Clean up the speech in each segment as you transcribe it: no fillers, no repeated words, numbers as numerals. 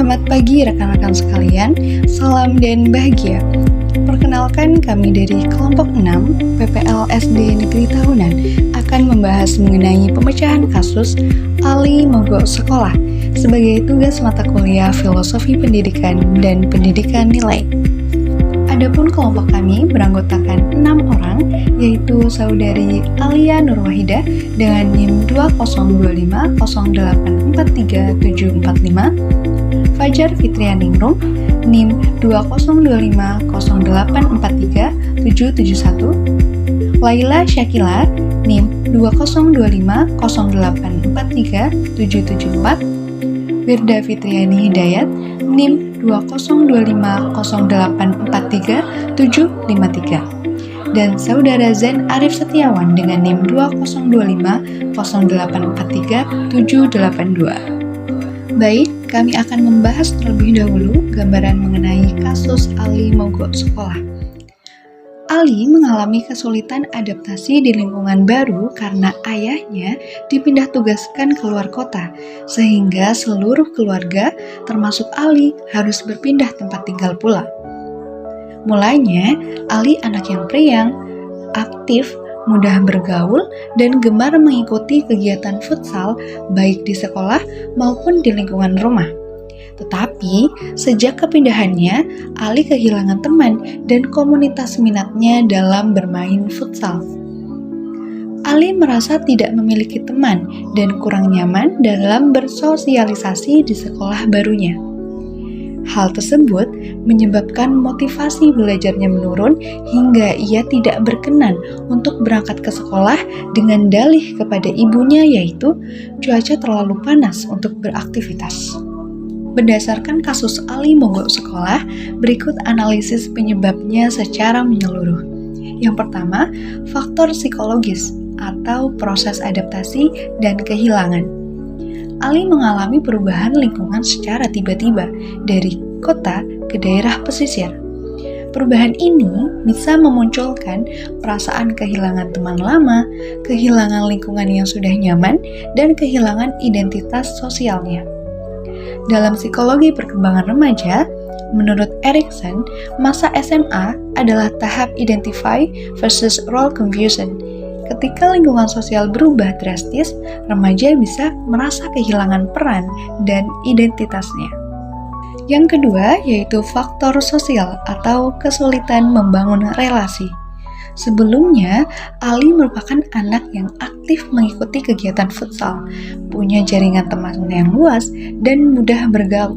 Selamat pagi rekan-rekan sekalian, salam dan bahagia. Perkenalkan, kami dari kelompok 6 PPL SD Negeri Tahunan akan membahas mengenai pemecahan kasus Ali mogok sekolah sebagai tugas mata kuliah Filosofi Pendidikan dan Pendidikan Nilai. Adapun kelompok kami beranggotakan 6 orang, yaitu saudari Alia Nurwahida dengan NIM 202508437745, Fajar Fitrianingrum NIM 2050843771, Laila Syakila NIM 202508437774, Wirda Fitriani Hidayat NIM 202508437753, dan saudara Zen Arif Setiawan dengan NIM 202508437782. Baik, kami akan membahas terlebih dahulu gambaran mengenai kasus Ali mogok sekolah. Ali mengalami kesulitan adaptasi di lingkungan baru karena ayahnya dipindah tugaskan keluar kota, sehingga seluruh keluarga, termasuk Ali, harus berpindah tempat tinggal pula. Mulanya, Ali anak yang periang, aktif, mudah bergaul, dan gemar mengikuti kegiatan futsal baik di sekolah maupun di lingkungan rumah. Tetapi, sejak kepindahannya, Ali kehilangan teman dan komunitas minatnya dalam bermain futsal. Ali merasa tidak memiliki teman dan kurang nyaman dalam bersosialisasi di sekolah barunya. Hal tersebut menyebabkan motivasi belajarnya menurun hingga ia tidak berkenan untuk berangkat ke sekolah dengan dalih kepada ibunya, yaitu cuaca terlalu panas untuk beraktivitas. Berdasarkan kasus Ali mogok sekolah, berikut analisis penyebabnya secara menyeluruh. Yang pertama, faktor psikologis atau proses adaptasi dan kehilangan. Ali mengalami perubahan lingkungan secara tiba-tiba dari kota ke daerah pesisir. Perubahan ini bisa memunculkan perasaan kehilangan teman lama, kehilangan lingkungan yang sudah nyaman, dan kehilangan identitas sosialnya. Dalam psikologi perkembangan remaja, menurut Erikson, masa SMA adalah tahap identify versus role confusion. Ketika lingkungan sosial berubah drastis, remaja bisa merasa kehilangan peran dan identitasnya. Yang kedua yaitu faktor sosial atau kesulitan membangun relasi. Sebelumnya, Ali merupakan anak yang aktif mengikuti kegiatan futsal, punya jaringan teman yang luas, dan mudah bergaul.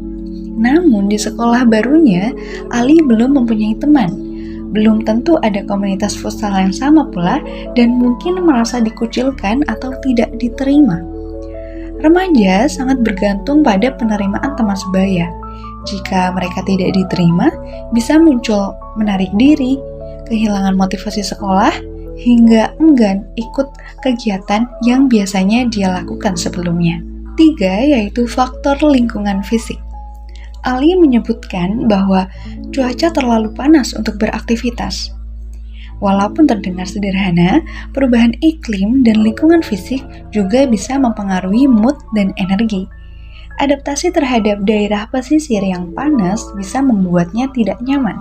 Namun di sekolah barunya, Ali belum mempunyai teman. Belum tentu ada komunitas futsal yang sama pula, dan mungkin merasa dikucilkan atau tidak diterima. Remaja sangat bergantung pada penerimaan teman sebaya. Jika mereka tidak diterima, bisa muncul menarik diri, kehilangan motivasi sekolah, hingga enggan ikut kegiatan yang biasanya dia lakukan sebelumnya. 3 yaitu faktor lingkungan fisik. Ali menyebutkan bahwa cuaca terlalu panas untuk beraktivitas. Walaupun terdengar sederhana, perubahan iklim dan lingkungan fisik juga bisa mempengaruhi mood dan energi. Adaptasi terhadap daerah pesisir yang panas bisa membuatnya tidak nyaman.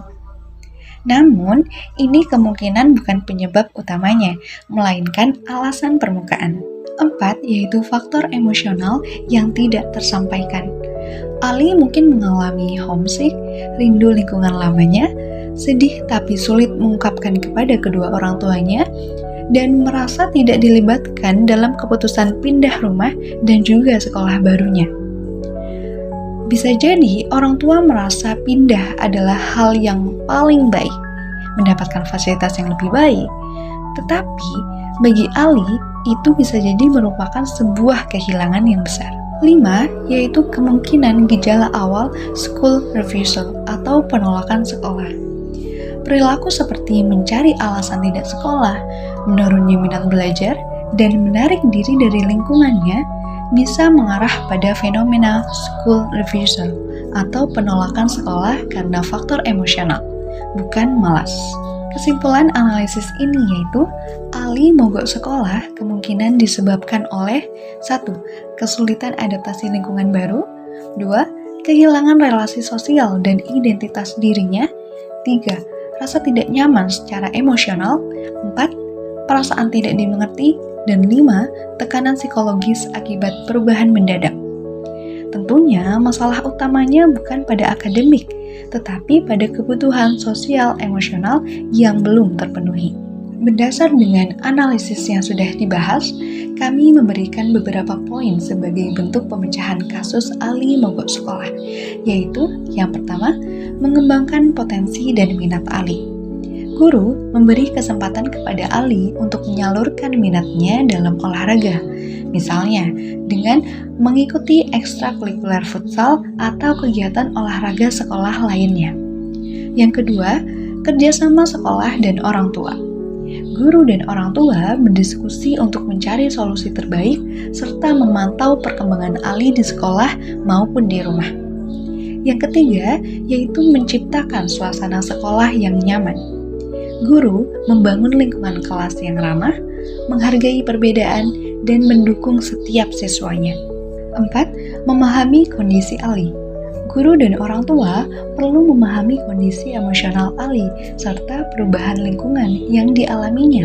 Namun, ini kemungkinan bukan penyebab utamanya, melainkan alasan permukaan. 4 yaitu faktor emosional yang tidak tersampaikan. Ali mungkin mengalami homesick, rindu lingkungan lamanya, sedih tapi sulit mengungkapkan kepada kedua orang tuanya, dan merasa tidak dilibatkan dalam keputusan pindah rumah dan juga sekolah barunya. Bisa jadi orang tua merasa pindah adalah hal yang paling baik, mendapatkan fasilitas yang lebih baik. Tetapi bagi Ali, itu bisa jadi merupakan sebuah kehilangan yang besar. 5 yaitu kemungkinan gejala awal school refusal atau penolakan sekolah. Perilaku seperti mencari alasan tidak sekolah, menurunnya minat belajar, dan menarik diri dari lingkungannya bisa mengarah pada fenomena school refusal atau penolakan sekolah karena faktor emosional, bukan malas. Kesimpulan analisis ini yaitu Ali mogok sekolah kemungkinan disebabkan oleh 1. Kesulitan adaptasi lingkungan baru, 2. kehilangan relasi sosial dan identitas dirinya. 3. Rasa tidak nyaman secara emosional. 4. Perasaan tidak dimengerti. Dan 5. Tekanan psikologis akibat perubahan mendadak. Tentunya masalah utamanya bukan pada akademik, tetapi pada kebutuhan sosial emosional yang belum terpenuhi. Berdasar dengan analisis yang sudah dibahas, kami memberikan beberapa poin sebagai bentuk pemecahan kasus Ali mogok sekolah, yaitu yang pertama, mengembangkan potensi dan minat Ali. Guru memberi kesempatan kepada Ali untuk menyalurkan minatnya dalam olahraga, misalnya dengan mengikuti ekstrakurikuler futsal atau kegiatan olahraga sekolah lainnya. Yang kedua, kerjasama sekolah dan orang tua. Guru dan orang tua berdiskusi untuk mencari solusi terbaik serta memantau perkembangan Ali di sekolah maupun di rumah. Yang ketiga, yaitu menciptakan suasana sekolah yang nyaman. Guru membangun lingkungan kelas yang ramah, menghargai perbedaan, dan mendukung setiap siswanya. 4. Memahami kondisi Ali. Guru dan orang tua perlu memahami kondisi emosional Ali serta perubahan lingkungan yang dialaminya,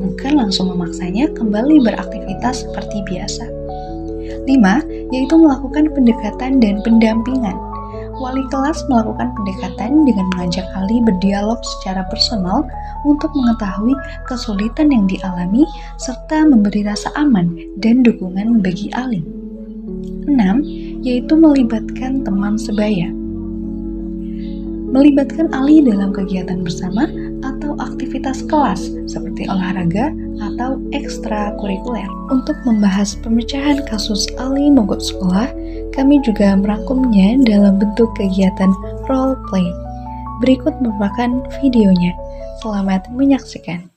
bukan langsung memaksanya kembali beraktivitas seperti biasa. 5. Yaitu melakukan pendekatan dan pendampingan. Wali kelas melakukan pendekatan dengan mengajak Ali berdialog secara personal untuk mengetahui kesulitan yang dialami serta memberi rasa aman dan dukungan bagi Ali. 6. Yaitu melibatkan teman sebaya. Melibatkan Ali dalam kegiatan bersama atau aktivitas kelas seperti olahraga atau ekstrakurikuler. Untuk membahas pemecahan kasus Ali mogok sekolah, kami juga merangkumnya dalam bentuk kegiatan role play. Berikut merupakan videonya. Selamat menyaksikan.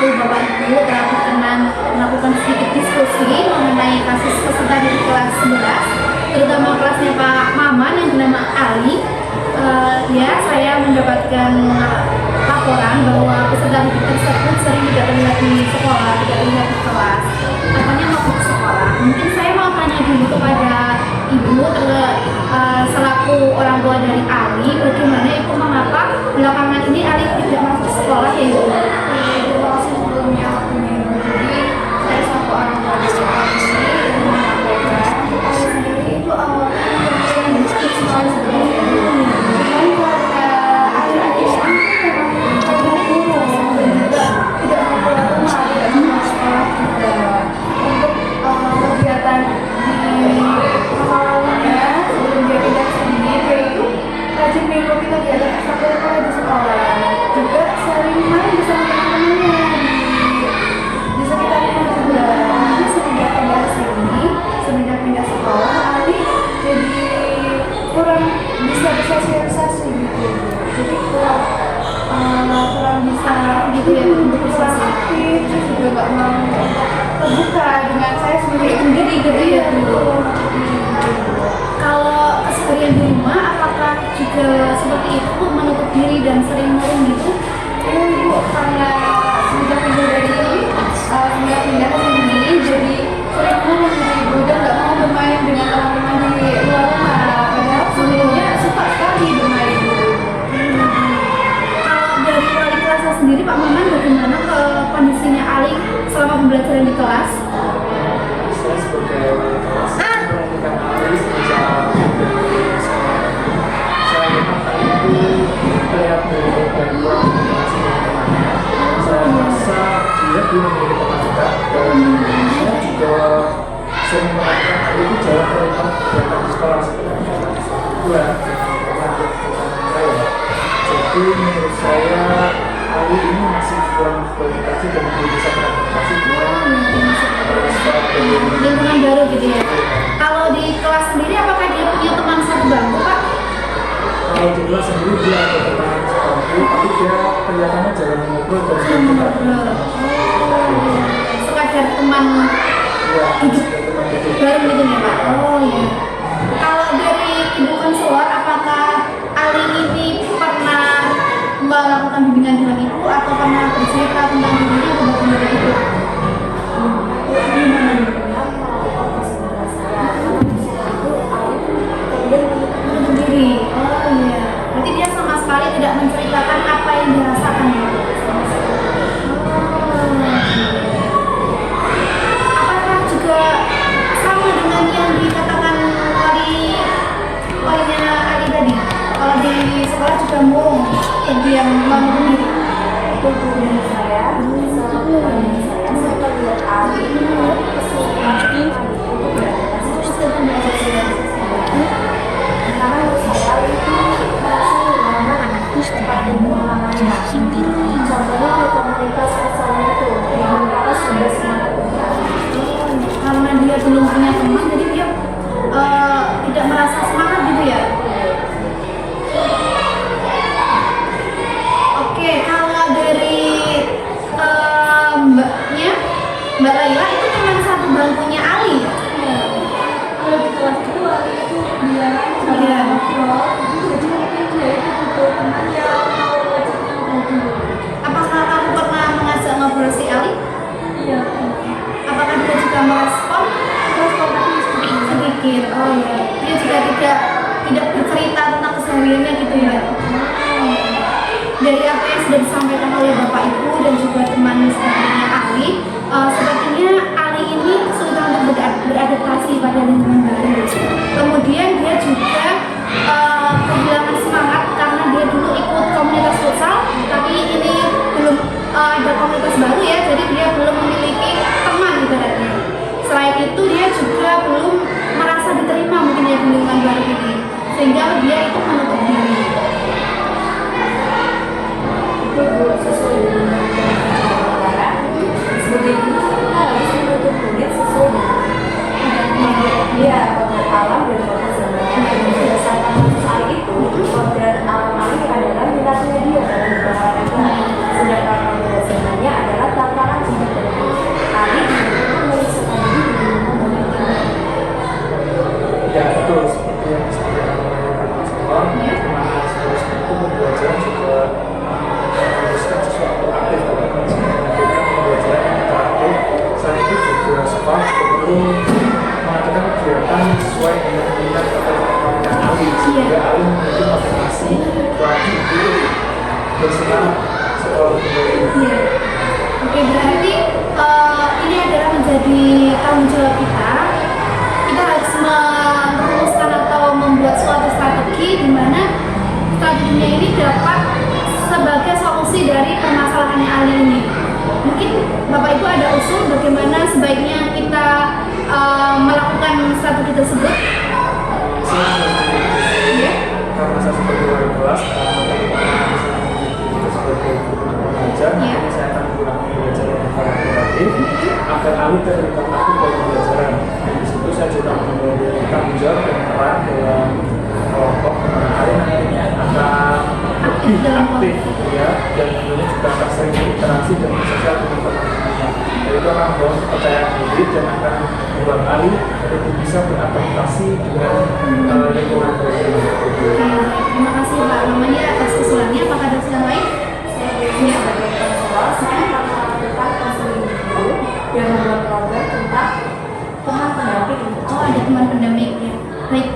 waktu Bapak Ibu telah berkenan melakukan sedikit diskusi mengenai kasus peserta di kelas 11, terutama kelasnya Pak Maman yang bernama Ali. Ya, saya mendapatkan laporan bahwa peserta didik tersebut sering tidak terlihat di sekolah, tidak terlihat di kelas, katanya mau ke sekolah. Mungkin saya mau tanya dulu kepada Ibu selaku orang tua dari Ali, bagaimana Ibu mengapa belakangan ini Ali tidak masuk sekolah ya Ibu? Terima kasih sebelumnya waktunya Ibu. Jadi saya selaku orang tua di sekolah ini ingin menyampaikan kita sendiri itu awalnya yang miskin sekali sebenarnya. Cuman karena akhir-akhir ini memang guru dan juga tidak mau keluar rumah, tidak mau sekolah juga. Untuk kegiatan di awalnya sebelum dia pindah ke sini, dia itu rajin mengikuti kegiatan ekstrakurikuler di sekolah, juga sering main bersama teman-temannya di sekitar rumah juga. Nanti semenjak pindah sini, semenjak pindah sekolah, Ali jadi kurang bisa bersosialisasi gitu. Jadi kurang bisa gitu ya untuk kurang aktif, terus juga nggak mau terbuka dengan saya sendiri gitu ya dulu. Kalau keseharian di rumah, apakah juga seperti itu, menutup diri dan sering murung gitu? Iya Ibu, karena semenjak pindah dari semenjak pindah ke sini, jadi sering ngomong gitu Ibu, dan nggak mau bermain dengan teman-teman di luar rumah. Padahal sebelumnya suka sekali bermain gitu. Kalau dari wali kelasnya sendiri, Pak Maman, bagaimana ke kondisinya Ali selama pembelajaran di kelas? Saya sebagai wali kelas memperhatikan Ali sejak dari sekolah. Saya memang tadi itu melihat dari gangguan komunikasi dengan temannya. Saya merasa dia belum memiliki teman dekat, dan saya juga sering memperhatikan Ali itu jarang terlibat kegiatan di sekolah seperti dua lanjut saya. Jadi menurut saya Ali Ali ini masih kurang komunikasi dan belum bisa beradaptasi dengan lingkungan baru gitu ya. Kalau di kelas sendiri apakah dia punya teman satu bangku Pak? kalau di kelas sendiri dia ada teman sebangku, tapi dia kelihatannya jarang ngobrol dan Belum ngobrol. Sekadar teman ya, duduk teman itu. bareng gitu ya Pak? Oh iya. Kalau dari ibu konselor, apakah Ali ini pernah melakukan bimbingan dengan ibu atau pernah bercerita tentang dirinya atau bagaimana itu? Menutup diri. Oh iya. Berarti dia sama sekali tidak menceritakan apa yang dirasakan ya? Apakah juga sama dengan yang dikatakan walinya Ali tadi? Kalau di sekolah juga murung, dia menutup diri. Karena dia belum punya teman, jadi dia tidak merasa semangat gitu ya. Oke, kalau dari Mbak Laila itu teman satu bangkunya Ali. Kalau di kelas itu Ali itu dia Iya. ngobrol, jadi mungkin dia itu butuh teman yang mau ngajaknya ngobrol dulu. Apakah kamu pernah mengajak ngobrol si Ali? Iya. Apakah dia juga merespon? Terus kalau tadi Sedikit. Oh iya. Dia juga tidak bercerita tentang kesehariannya gitu ya. Dari apa yang sudah disampaikan oleh Bapak Ibu dan juga teman sebagainya Ali, sepertinya Ali ini kesulitan untuk beradaptasi pada lingkungan baru. Kemudian dia juga kehilangan semangat karena dia dulu ikut komunitas futsal, tapi ini belum ada komunitas baru ya, jadi dia belum memiliki teman ibaratnya. Selain itu dia juga belum merasa diterima mungkin ya di lingkungan baru ini, sehingga dia itu menutup diri. itu sesuai dengan pelajaran sebagai guru kita harus menuntut murid sesuai dengan dia kodrat alam dan kodrat zamannya. Dan berdasarkan soal itu kodrat alam ini adalah minatnya dia dalam berolahraga, sedangkan kodrat zamannya adalah tantangan hidup dan Ali dibutuhkan menyelesaikan diri di lingkungan yang tinggi. Ya betul, seperti yang disampaikan oleh Kak Konselor, dimana seharusnya itu pembelajaran juga mengharuskan sesuatu aktif dalam menghadirkan pembelajaran yang interaktif. Selain itu juga sekolah perlu mengadakan kegiatan sesuai dengan minat atau kemampuan Ali, sehingga Ali memiliki motivasi bagi guru bersemangat sekolah kembali. Iya. Oke, berarti ini adalah menjadi tanggung jawab kita. Kita harus merumuskan atau membuat suatu strategi di mana strateginya ini dapat sebagai solusi dari permasalahan Ali ini. Mungkin Bapak Ibu ada usul bagaimana sebaiknya kita melakukan strategi tersebut? Iya. Karena saya sebagai wali kelas, sebagai guru mengajar, Iya. nanti saya akan menggunakan belajar yang kolaboratif agar Ali terlibat aktif dalam pembelajaran. Di situ saya juga memiliki tanggung jawab dan peran dalam kelompok dimana Ali nantinya akan lebih aktif ya, dan tentunya juga akan sering berinteraksi dan bersosial dengan teman-temannya. Dan itu akan membawa kepercayaan diri dan akan membuat Ali lebih bisa beradaptasi dengan lingkungan baru. Terima kasih Pak Mamanya atas usulannya. Apakah ada usulan lain? Saya sebagai konselor, saya akan melakukan konseling guru dan membuat program tentang teman pendamping. Oh, ada teman pendamping ya. Baik.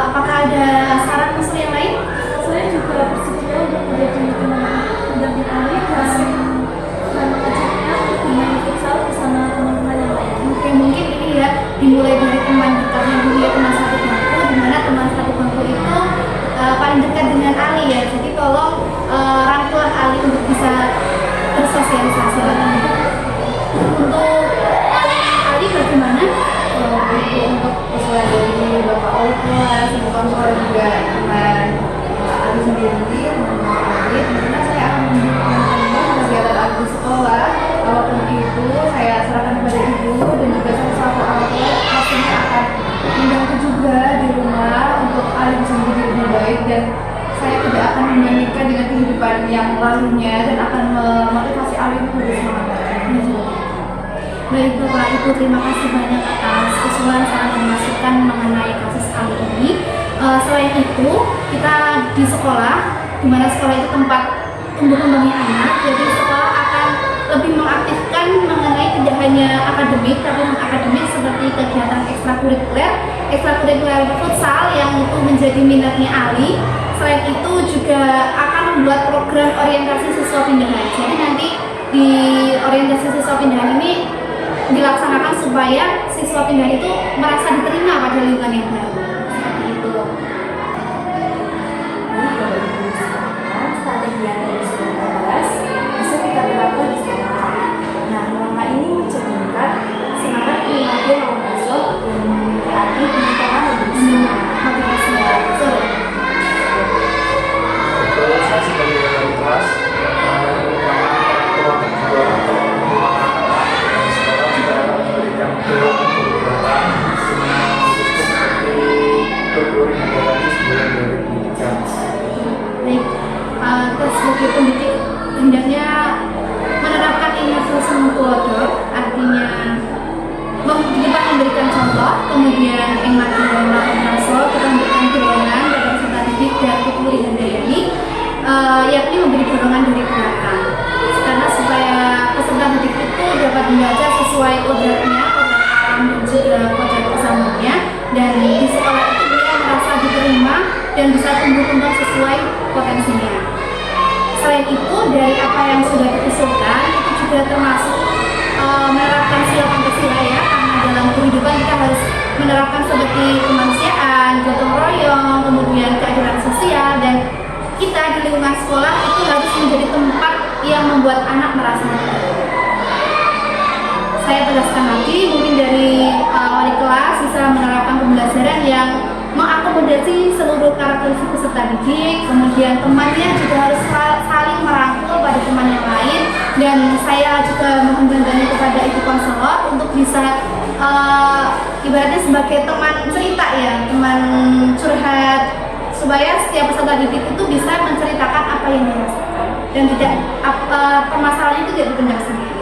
Apakah ada saran usul yang lain? Saya juga bersedia untuk menjadi teman pendamping Ali dan mengajaknya dengan futsal bersama teman-teman yang lain. Oke, mungkin ini ya dimulai dari teman dekatnya dulu ya, teman satu bangku, di mana teman satu bangku itu paling dekat dengan Ali ya. Jadi tolong rangkulah Ali untuk bisa bersosialisasi lagi. Untuk Ali bagaimana? Untuk usulan dari Bapak Wali kelas, Ibu Konselor juga teman Ali sendiri, teman Ali, dimana saya yang lalunya dan akan memotivasi Ali untuk lebih semangat lagi. Baik Bapak Ibu, terima kasih banyak atas usulan saran dan masukan mengenai kasus Ali ini. Selain itu, kita di sekolah, di mana sekolah itu tempat tumbuh kembangnya anak, jadi sekolah akan lebih mengaktifkan mengenai tidak hanya akademik, tapi non-akademik seperti kegiatan ekstrakurikuler futsal yang itu menjadi minatnya Ali. Selain itu juga akan membuat program orientasi siswa pindahan. Jadi nanti di orientasi siswa pindahan ini dilaksanakan supaya siswa pindahan itu merasa diterima pada lingkungan yang baru. Seperti itu. Nah, Bapak Ibu sekalian, strategi yang tadi sudah kita bahas bisa kita terapkan di sekolah. Nah, langkah ini mencerminkan semangat pendidikan yang masuk dan berarti pendidikan lebih semangat. Motivasi ya, betul. Betul, saya sebagai wali kelas ruang kedua atau sekolah juga memberikan dorongan kegiatan seperti berkuring lagi sebelum dari pendidikan. Baik, terus sebagai pendidik hendaknya menerapkan inovasi kultur, artinya memberikan contoh, kemudian empati dan melakukan kita memberikan dorongan pada peserta didik dan Putri Handayani, yakni memberi dorongan dari belakang, karena supaya peserta didik itu dapat membaca sesuai kodratnya, kodrat alam dan juga kodrat kesamanya, dan di sekolah itu dia merasa diterima dan bisa tumbuh kembang sesuai potensinya. Selain itu, dari apa yang sudah diusulkan itu juga termasuk menerapkan sila Pancasila ya, karena dalam kehidupan kita harus menerapkan seperti kemanusiaan, gotong royong, kemudian keadilan sosial, dan kita di lingkungan sekolah itu harus menjadi tempat yang membuat anak merasa nyaman. Saya tegaskan lagi, mungkin dari wali kelas bisa menerapkan pembelajaran yang mengakomodasi seluruh karakteristik peserta didik, kemudian temannya juga harus saling merangkul pada teman yang lain, dan saya juga mohon bantuan kepada ibu konselor untuk bisa ibaratnya sebagai teman cerita ya, teman curhat, supaya setiap peserta didik itu bisa menceritakan apa yang dirasakan dan tidak permasalahannya itu tidak dipendam sendiri.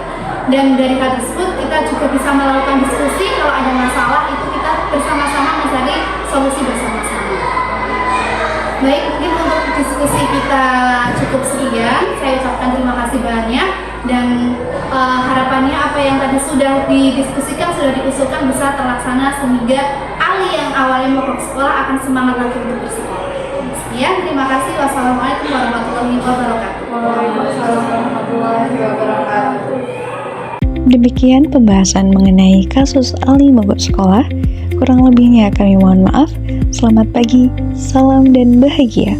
Dan dari hal tersebut kita juga bisa melakukan diskusi, kalau ada masalah itu kita bersama-sama mencari solusi bersama-sama. Baik, mungkin untuk diskusi kita cukup sekian. Saya ucapkan terima kasih banyak, dan harapannya apa yang tadi sudah didiskusikan, sudah diusulkan bisa terlaksana sehingga Ali yang awalnya mogok sekolah akan semangat lagi untuk bersekolah. Sekian, terima kasih. Wassalamualaikum warahmatullahi wabarakatuh. Waalaikumsalam warahmatullahi wabarakatuh. Demikian pembahasan mengenai kasus Ali mogok sekolah. Kurang lebihnya kami mohon maaf. Selamat pagi, salam dan bahagia.